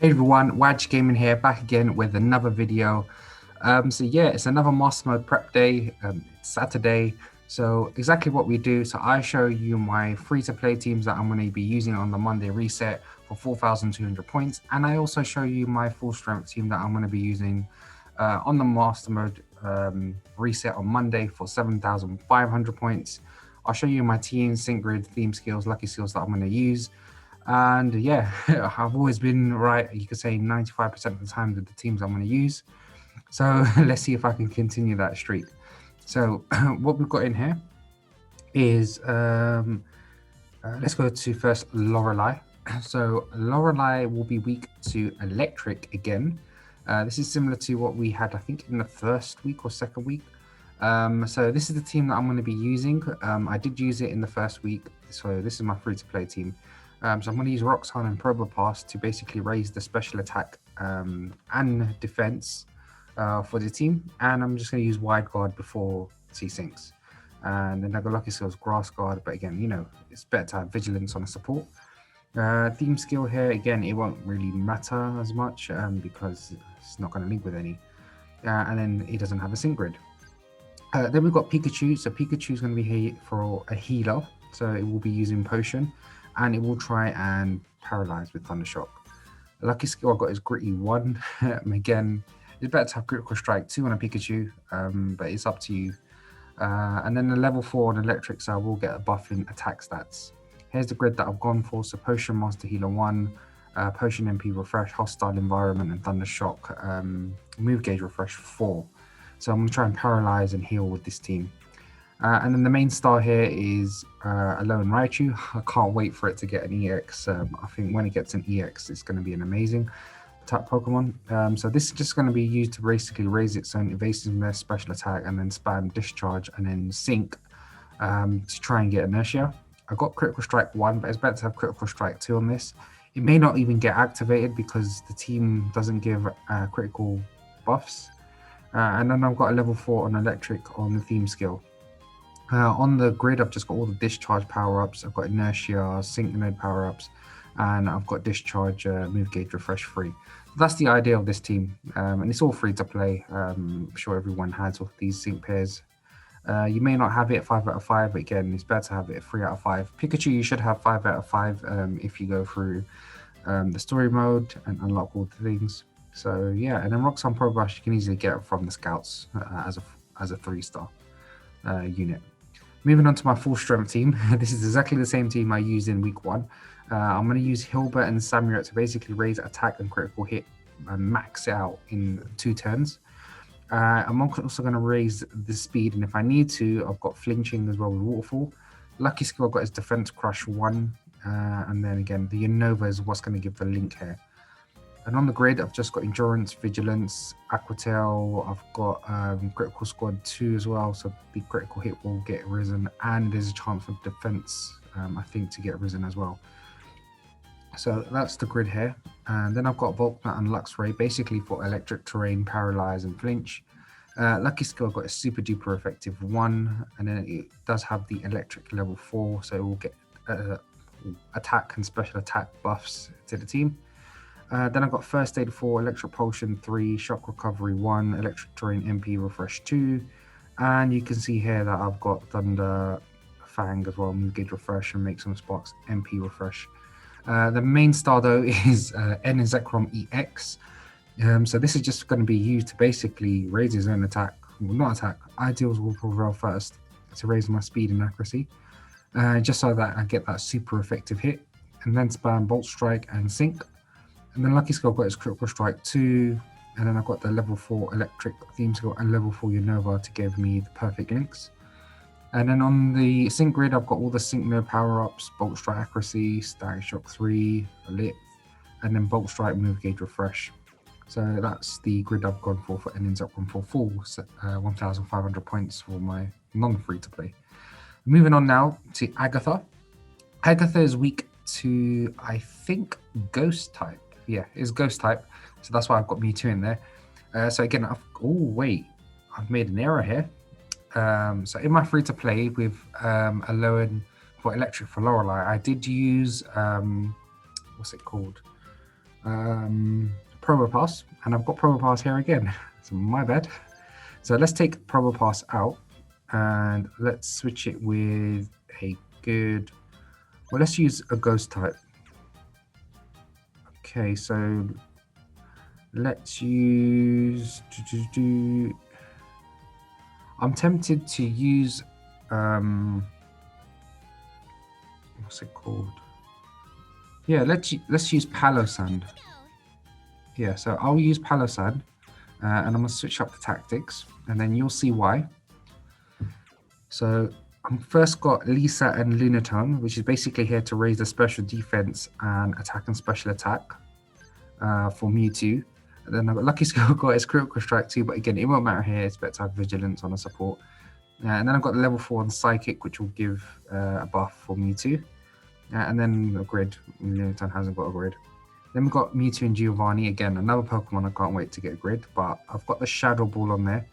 Hey everyone, Wadge Gaming here, back again with another video. So yeah, it's another Master Mode prep day. It's Saturday, so exactly what we do. So I show you my free-to-play teams that I'm going to be using on the Monday reset for 4,200 points, and I also show you my full strength team that I'm going to be using on the Master Mode reset on Monday for 7,500 points. I'll show you my team, sync grid, theme skills, lucky skills that I'm going to use. And yeah, I've always been right, you could say 95% of the time with the teams I'm going to use. So let's see if I can continue that streak. So what we've got in here is, let's go to first Lorelei. So Lorelei will be weak to electric again. This is similar to what we had, I think, in the first week or second week. So this is the team that I'm going to be using. I did use it in the first week, so this is my free-to-play team. So I'm going to use Roxanne and Probopass to basically raise the special attack and defense for the team. And I'm just going to use Wide Guard before C-Sinks. And then I got Lucky Skills, Grass Guard, but again, you know, it's better to have Vigilance on a support. Theme skill here, again, it won't really matter as much because it's not going to link with any. And then it doesn't have a sync grid. Then we've got Pikachu. So Pikachu is going to be here for a healer. So it will be using Potion. And it will try and paralyze with Thundershock. The lucky skill I've got is Gritty 1. Again, it's better to have Critical Strike 2 on a Pikachu, but it's up to you. And then the level 4 on Electric, so I will get a buff in attack stats. Here's the grid that I've gone for. So Potion Master Healer 1, Potion MP Refresh, Hostile Environment, and Thundershock Move Gauge Refresh 4. So I'm going to try and paralyze and heal with this team. And then the main star here is a Lone Raichu. I can't wait for it to get an EX. I think when it gets an EX, it's going to be an amazing type Pokemon. So this is just going to be used to basically raise its own evasiveness, special attack, and then spam Discharge, and then Sync to try and get Inertia. I got Critical Strike 1, but it's better to have Critical Strike 2 on this. It may not even get activated because the team doesn't give critical buffs. And then I've got a level 4 on Electric on the theme skill. On the grid, I've just got all the Discharge power-ups. I've got Inertia, Sync Node power-ups, and I've got Discharge, Move Gauge, Refresh free. That's the idea of this team, and it's all free to play. I'm sure everyone has all these sync pairs. You may not have it 5 out of 5, but again, it's better to have it 3 out of 5. Pikachu, you should have 5 out of 5 if you go through the story mode and unlock all the things. So yeah, and then Roxanne Probopass you can easily get from the scouts as a 3-star unit. Moving on to my full strength team. This is exactly the same team I used in week 1. I'm going to use Hilbert and Samurai to basically raise attack and critical hit and max it out in 2 turns. I'm also going to raise the speed, and if I need to, I've got flinching as well with Waterfall. Lucky skill I've got is Defense Crush 1, and then again, the Unova is what's going to give the link here. And on the grid, I've just got Endurance, Vigilance, Aquatail. I've got Critical Squad 2 as well, so the critical hit will get risen, and there's a chance for defense, I think, to get risen as well. So that's the grid here. And then I've got Volknut and Luxray, basically for electric terrain, paralyze, and flinch. Lucky skill I've got a super duper effective 1, and then it does have the electric level 4, so it will get attack and special attack buffs to the team. Then I've got First Aid 4, Electric Potion 3, Shock Recovery 1, Electric Terrain MP Refresh 2. And you can see here that I've got Thunder Fang as well, Move Gauge Refresh, and Make Some Sparks MP Refresh. The main star though is Zekrom EX. So this is just going to be used to basically raise his own attack. Well, not attack, Ideals will prevail first to raise my speed and accuracy. Just so that I get that super effective hit. And then spam Bolt Strike and Sync. And then Lucky Skill I've got is Critical Strike 2, and then I've got the level 4 Electric theme skill and level 4 Unova to give me the perfect links. And then on the sync grid, I've got all the sync node power-ups, Bolt Strike Accuracy, Static Shock 3, Lit, and then Bolt Strike Move Gauge Refresh. So that's the grid I've gone for ending up on for full 1,500 points for my non-free to play. Moving on now to Agatha. Agatha is weak to, I think, Ghost type. Yeah, it's Ghost type, so that's why I've got Mewtwo in there. So again, I've made an error here. So in my free to play with Alolan for Electric for Lorelei, I did use what's it called? Probopass, and I've got Probopass here again. So my bad. So let's take Probopass out and let's switch it with a good. Well, let's use a ghost type. Okay, so let's use. I'm tempted to use. What's it called? Yeah, let's use Palosand. Yeah, so I'll use Palosand, and I'm gonna switch up the tactics, and then you'll see why. So I'm first got Lisa and Lunatone, which is basically here to raise the special defense and attack and special attack for Mewtwo. And then I've got Lucky Skill got his critical strike too, but again, it won't matter here. It's better to have vigilance on a support. And then I've got the level 4 on Psychic, which will give a buff for Mewtwo. And then a grid. Lunatone hasn't got a grid. Then we've got Mewtwo and Giovanni. Again, another Pokemon I can't wait to get a grid, but I've got the Shadow Ball on there.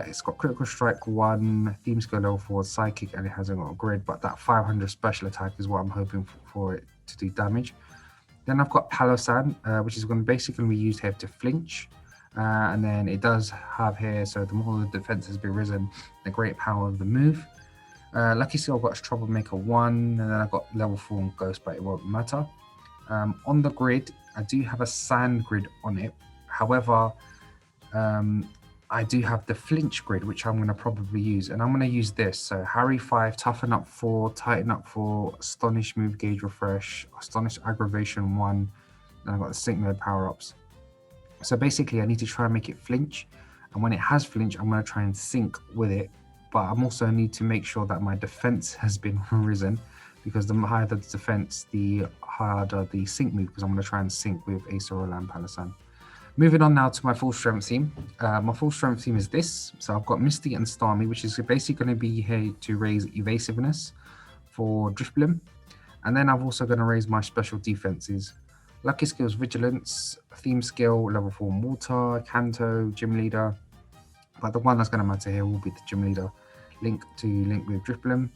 It's got Critical Strike 1, Theme Skill level 4, Psychic, and it hasn't got a grid, but that 500 special attack is what I'm hoping for it to do damage. Then I've got Palosand, which is going to basically be used here to flinch. And then it does have here, so the more the defense has been risen, the great power of the move. Lucky Skill I've got Troublemaker 1, and then I've got level 4 on Ghost, but it won't matter. On the grid, I do have a sand grid on it. However, I do have the flinch grid, which I'm going to probably use, and I'm going to use this. So Harry 5, Toughen Up 4, Tighten Up 4, Astonish Move Gauge Refresh, Astonish Aggravation 1, and I've got the Sync Mode power-ups. So basically, I need to try and make it flinch, and when it has flinch, I'm going to try and sync with it, but I'm also need to make sure that my defense has been risen, because the higher the defense, the harder the sync move, because I'm going to try and sync with Acerola and Palosand. Moving on now to my full strength theme. My full strength theme is this. So I've got Misty and Starmie, which is basically going to be here to raise evasiveness for Drifblim. And then I'm also going to raise my special defenses. Lucky Skills, Vigilance, Theme Skill, level 4 Water, Kanto, Gym Leader. But the one that's going to matter here will be the Gym Leader. Link with Drifblim.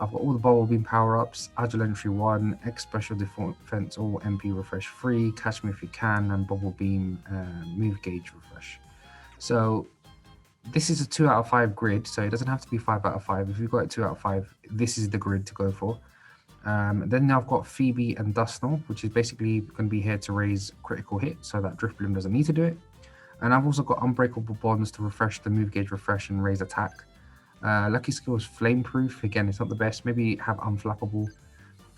I've got all the Bubble Beam power-ups, Agile Entry 1, X Special Defense, all MP Refresh 3, Catch Me If You Can, and Bubble Beam Move Gauge Refresh. So this is a 2 out of 5 grid, so it doesn't have to be 5 out of 5. If you've got a 2 out of 5, this is the grid to go for. Then I've got Phoebe and Dusnell, which is basically going to be here to raise critical hit, so that Drifblim doesn't need to do it. And I've also got Unbreakable Bonds to refresh the Move Gauge Refresh and raise attack. Lucky Skill is Flameproof. Again, it's not the best. Maybe have Unflappable.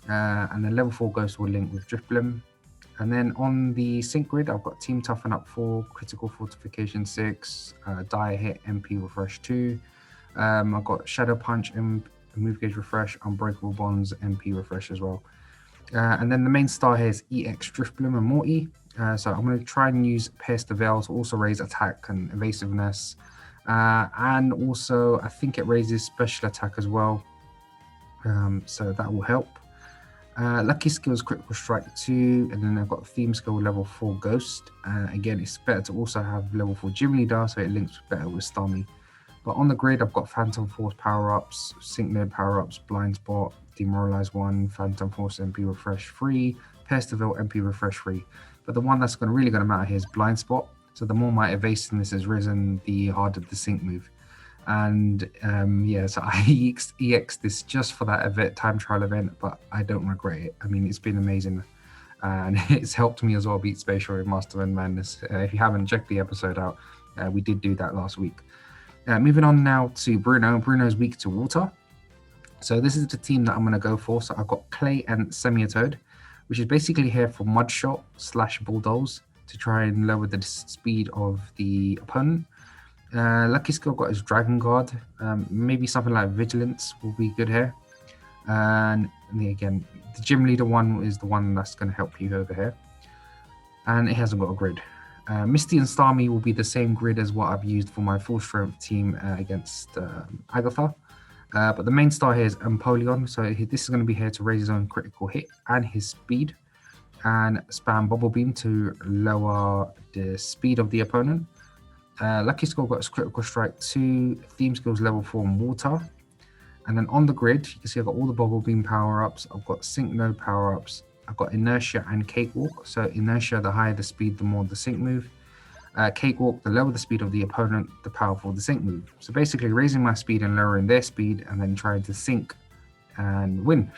And then level 4 Ghost will link with Drifblim. And then on the sync grid, I've got Team Toughen Up 4, Critical Fortification 6, Dire Hit, MP Refresh 2. I've got Shadow Punch and Move Gauge Refresh, Unbreakable Bonds, MP Refresh as well. And then the main star here is EX Drifblim and Morty. So I'm going to try and use Pierce the Veil to also raise attack and evasiveness. And also I think it raises special attack as well, so that will help. Lucky Skills Critical Strike 2, and then I've got Theme Skill level 4 Ghost. Again, it's better to also have level 4 Gym Leader, so it links better with Starmie. But on the grid, I've got Phantom Force power-ups, Sync Node power-ups, Blind Spot, Demoralize 1, Phantom Force MP Refresh 3, Pierce the Veil MP Refresh 3. But the one that's really going to matter here is Blind Spot. So the more my evasiveness has risen, the harder the sync move. And yeah, so I EX this just for that time trial event, but I don't regret it. I mean, it's been amazing. And it's helped me as well beat Spatial with Master and Madness. If you haven't checked the episode out, we did do that last week. Moving on now to Bruno. Bruno's weak to water. So this is the team that I'm going to go for. So I've got Clay and Semiatoad, which is basically here for Mudshot / Bulldoze, to try and lower the speed of the opponent. Lucky Skill got his Dragon Guard. Maybe something like Vigilance will be good here. And again, the Gym Leader one is the one that's going to help you over here. And it hasn't got a grid. Misty and Starmie will be the same grid as what I've used for my full strength team against Agatha. But the main star here is Empoleon. So this is going to be here to raise his own critical hit and his speed, and spam Bubble Beam to lower the speed of the opponent. Lucky Skill got his Critical Strike 2, Theme Skills level 4 and Water. And then on the grid, you can see I've got all the Bubble Beam power-ups. I've got Sync Node power-ups, I've got Inertia and Cakewalk. So Inertia, the higher the speed, the more the sync move. Cakewalk, the lower the speed of the opponent, the powerful the sync move. So basically raising my speed and lowering their speed and then trying to sync and win.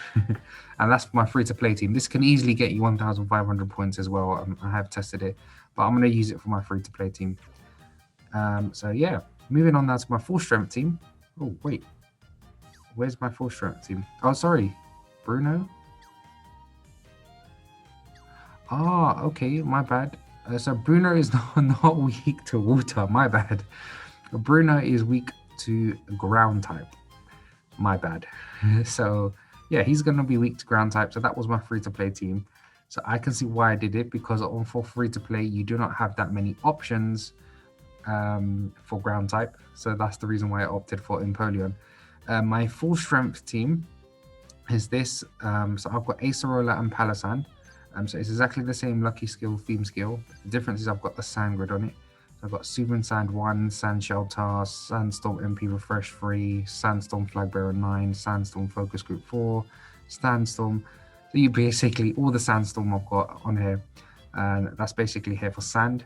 And that's my free-to-play team. This can easily get you 1,500 points as well. I have tested it, but I'm going to use it for my free-to-play team. So yeah, moving on now to my full strength team. Oh, wait. Where's my full strength team? Oh, sorry. Bruno? Ah, okay, my bad. So Bruno is not weak to water, my bad. Bruno is weak to ground type, my bad. So yeah, he's going to be weak to ground type. So that was my free-to-play team. So I can see why I did it, because on for free-to-play, you do not have that many options for ground type. So that's the reason why I opted for Empoleon. My full strength team is this. So I've got Acerola and Palossand. So it's exactly the same lucky skill, theme skill. The difference is I've got the sand grid on it. So I've got Soothing Sand 1, Sand Shelter, Sandstorm MP Refresh 3, Sandstorm Flagbearer 9, Sandstorm Focus Group 4, Sandstorm. So you basically, all the Sandstorm I've got on here. And that's basically here for sand,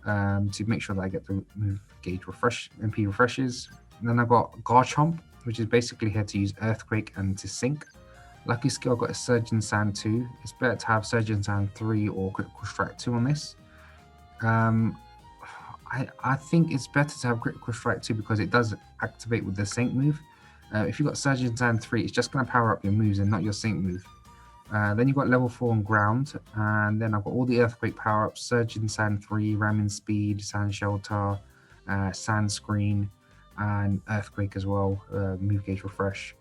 to make sure that I get the move gauge refresh, MP refreshes. And then I've got Garchomp, which is basically here to use Earthquake and to sink. Lucky skill, I've got a Surgeon Sand 2. It's better to have Surgeon Sand 3 or Critical Strike 2 on this. I think it's better to have Critical Strike 2 because it does activate with the Sync move. If you've got Surgeon Sand 3, it's just going to power up your moves and not your Sync move. Then you've got level 4 on ground, and then I've got all the Earthquake power-ups, Surgeon Sand 3, Ramming Speed, Sand Shelter, Sand Screen, and Earthquake as well, move gauge refresh.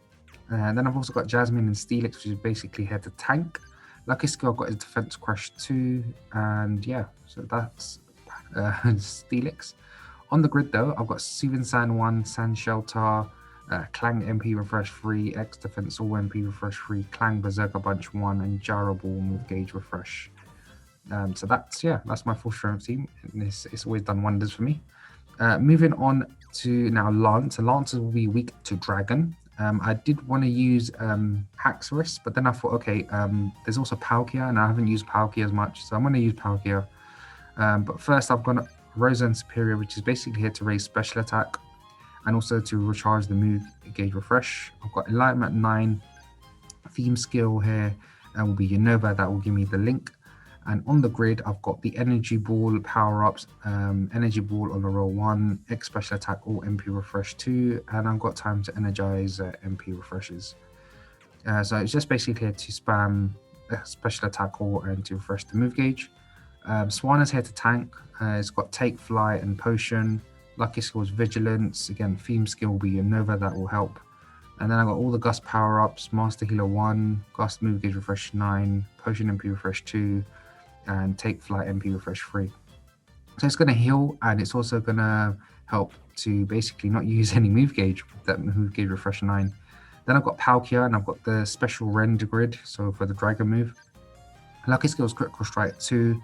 And then I've also got Jasmine and Steelix, which is basically here to tank. Lucky skill I've got is Defense Crush 2, and yeah, so that's Steelix. On the grid though, I've got Soothing Sand 1, Sand Shelter, Clang MP Refresh 3, X Defense All MP Refresh 3, Clang Berserker Bunch 1, and Gyro Ball Move Gauge Refresh. So that's my full strength team. It's always done wonders for me. Moving on to now Lance. Lance will be weak to Dragon. I did want to use Haxorus, but then I thought, okay, there's also Palkia, and I haven't used Palkia as much, so I'm going to use Palkia. But first, I've got Rosen Superior, which is basically here to raise special attack and also to recharge the move gauge refresh. I've got Enlightenment 9, theme skill here, and will be Unova, that will give me the link. And on the grid, I've got the Energy Ball power-ups, Energy Ball on a roll 1, X Special Attack or MP Refresh 2, and I've got time to energize MP Refreshes. So it's just basically here to spam Special Attack or and to refresh the move gauge. Swan is here to tank. It's got Take Flight and Potion. Lucky skill is Vigilance. Again, theme skill will be Unova, that will help. And then I've got all the Gust power-ups, Master Healer 1, Gust Move Gauge Refresh 9, Potion MP Refresh 2, and Take Flight MP Refresh 3. So it's going to heal, and it's also going to help to basically not use any move gauge with that move gauge refresh 9. Then I've got Palkia, and I've got the special render grid, so for the Dragon move. Lucky skill is Critical Strike 2,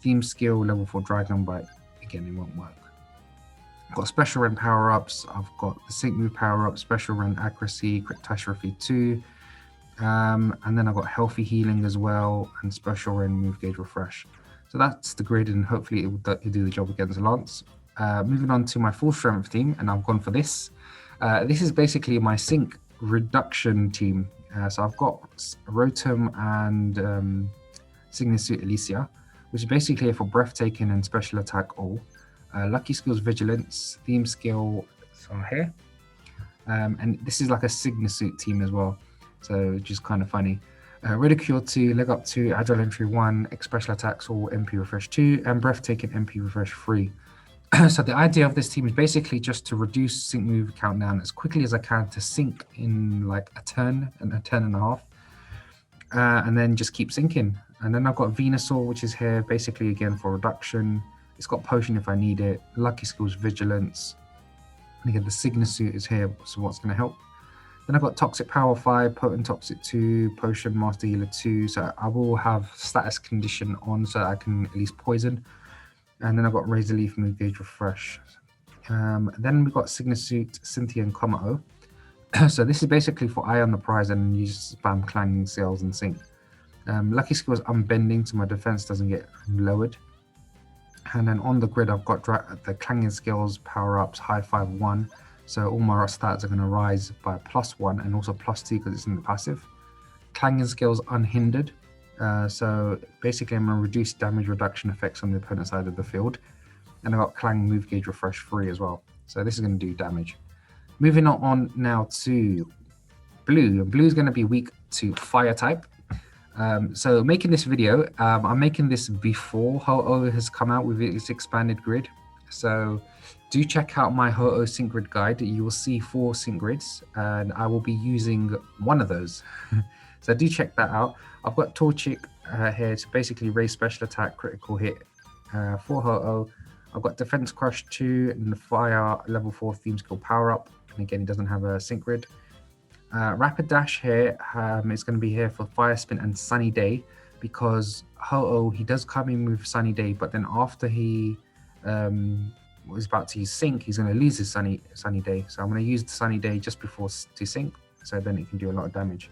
theme skill level 4 Dragon Bite. Again, it won't work. I've got special rend power-ups, I've got the sync move power-up, special rend accuracy, catastrophe 2, and then I've got healthy healing as well, and special rend move gauge refresh. So that's the grid, and hopefully it will do the job against Lance. Moving on to my full strength team, and I've gone for this. This is basically my sync reduction team. So I've got Rotom and Signisuit Alicia, which is basically here for breathtaking and special attack all. Lucky skills Vigilance, theme skill are here. And this is like a Signisuit team as well, so which is kind of funny. Ridicule 2, Leg Up 2, Agile Entry 1, Special Attacks all MP Refresh 2, and Breathtaking MP Refresh 3. So the idea of this team is basically just to reduce sync move countdown as quickly as I can to sync in like a turn and a half, and then just keep syncing. And then I've got Venusaur, which is here basically again for reduction. It's got Potion if I need it. Lucky skills Vigilance. And again, the Signisuit is here, so what's going to help. Then I've got Toxic Power 5, Potent Toxic 2, Potion Master Healer 2. So I will have Status Condition on so that I can at least poison. And then I've got Razor Leaf, Move Gauge Refresh. Then we've got Signisuit, Cynthia, and Komao. So this is basically for Eye on the Prize, and you just spam clanging sales and sync. Lucky skill is unbending, so my defense doesn't get lowered. And then on the grid, I've got the clanging skills, power-ups, high five 1. So all my stats are going to rise by +1 and also +2 because it's in the passive. Clanging skills unhindered. So basically I'm going to reduce damage reduction effects on the opponent side of the field. And I've got clang move gauge refresh 3 as well. So this is going to do damage. Moving on now to blue. Blue is going to be weak to fire type. So making this video, I'm making this before Ho-Oh has come out with its expanded grid. So do check out my Ho-Oh sync grid guide. You will see 4 sync grids and I will be using one of those. So do check that out. I've got Torchic here to basically raise special attack, critical hit for Ho-Oh. I've got Defense Crush 2 and the Fire level 4 theme skill power up. And again, it doesn't have a sync grid. Rapid Dash here is going to be here for Fire Spin and Sunny Day, because Ho-Oh, he does come in with Sunny Day, but then after he was about to use Sync, he's going to lose his Sunny Day. So I'm going to use the Sunny Day just before to Sync, so then it can do a lot of damage.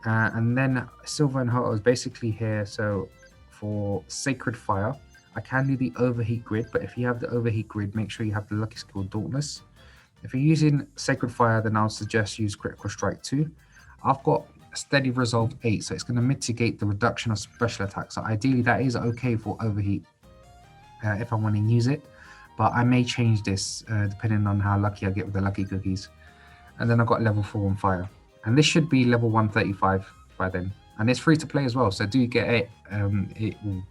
And then Silver and Ho-Oh is basically here. So for Sacred Fire, I can do the Overheat grid, but if you have the Overheat grid, make sure you have the lucky skill Dauntless. If you're using Sacred Fire, then I'll suggest use Critical Strike 2. I've got Steady Resolve 8, so it's going to mitigate the reduction of special attacks. So ideally, that is okay for Overheat if I want to use it. But I may change this depending on how lucky I get with the lucky cookies. And then I've got level 4 on Fire. And this should be level 135 by then. And it's free to play as well, so do get it.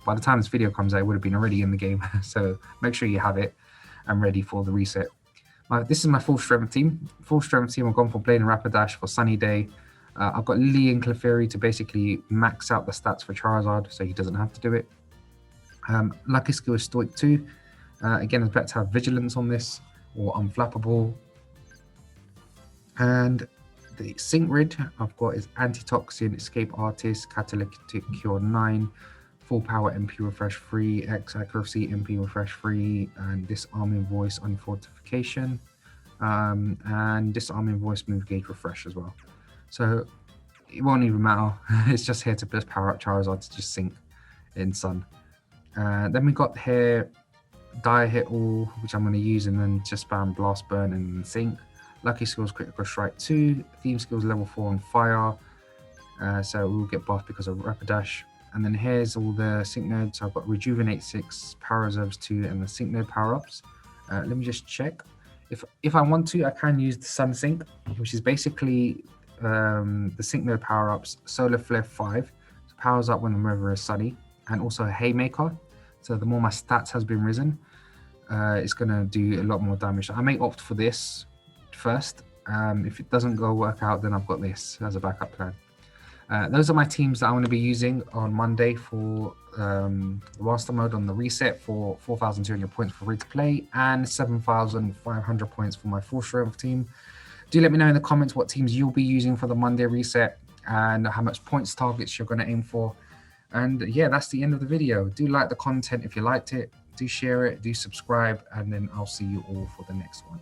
By the time this video comes out, it would have been already in the game. So make sure you have it and ready for the reset. This is my full strength team. I've gone for Blade and Rapidash for Sunny Day. I've got Lee and Clefairy to basically max out the stats for Charizard, so he doesn't have to do it. Lucky skill is Stoic 2. Again, it's better to have Vigilance on this, or Unflappable. And the sync grid I've got is Antitoxin, Escape Artist, Catalytic Cure 9, Full Power MP Refresh 3, X Accuracy MP Refresh 3, and Disarming Voice on Fortification, and Disarming Voice Move Gauge Refresh as well. So it won't even matter. It's just here to just power up Charizard to just sync in Sun. Then we got here Dire Hit All, which I'm going to use, and then just spam Blast Burn and sync. Lucky skills Critical Strike 2, theme skills level 4 on Fire, so we'll get buffed because of Rapidash. And then here's all the sync nodes. I've got Rejuvenate 6, Power Reserves 2, and the sync node power-ups. Let me just check. If I want to, I can use the Sun Sync, which is basically the sync node power-ups. Solar Flare 5, so powers up when the weather is sunny, and also a Haymaker. So the more my stats has been risen, it's going to do a lot more damage. I may opt for this first. If it doesn't work out, then I've got this as a backup plan. Those are my teams that I'm going to be using on Monday for the Master Mode on the reset for 4,200 points for free to play and 7,500 points for my full strength team. Do let me know in the comments what teams you'll be using for the Monday reset and how much points targets you're going to aim for. And yeah, that's the end of the video. Do like the content if you liked it. Do share it, do subscribe, and then I'll see you all for the next one.